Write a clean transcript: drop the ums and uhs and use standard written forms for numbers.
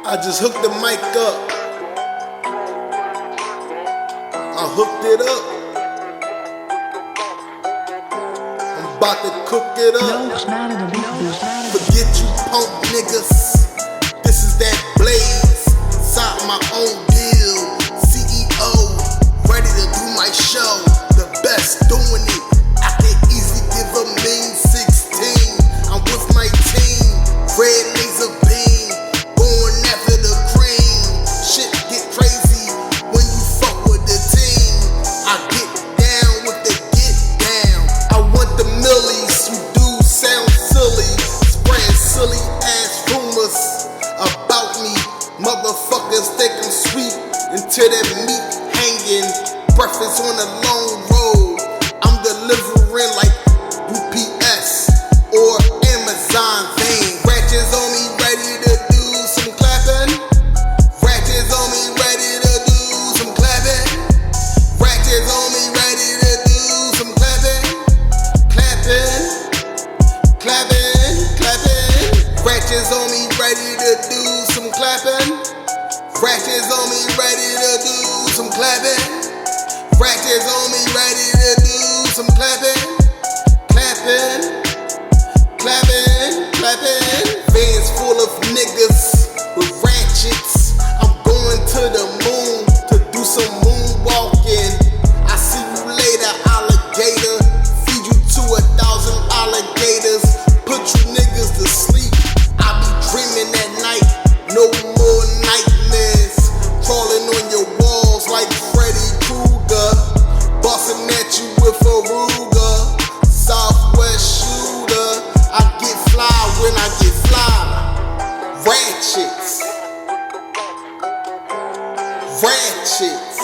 I just hooked the mic up. I hooked it up. I'm about to cook it up. Forget you punk niggas. This is that blaze. Signed my own deal. CEO, ready to do my show. The best doing it. I can easily give a mean 16. I'm with my team. Red laser beam. Going after the cream. Shit get crazy when you fuck with the team. I get down with the get down. I want the millies. You dudes sound silly. Spread silly ass rumors about me. Motherfuckers think I'm sweet until that meat hanging. Breakfast on a long road. I'm delivering like UPS or Amazon van. Ratchets on me, ready to do some clapping. Ratchets on me, ready to do some clapping. Ratchets on me, ready to do some clapping. Clapping, clapping, clapping. Ratchets on me, ready to do some clapping. Ratchets on me, ready to do some clapping. Ratchets on me, ready to do some clapping. Clapping, clapping, clapping. Vans full of niggas with ratchets. I'm going to the moon to do some moonwalking. I see you later, alligator. Feed you to 1,000 alligators. Put you niggas to sleep. I be dreaming at night. No more nightmares. Crawling on your walls like Freddy Krueger. Busting at you with a Ruger. Southwest shooter. I get fly when I get fly. Ratchets. Ratchets.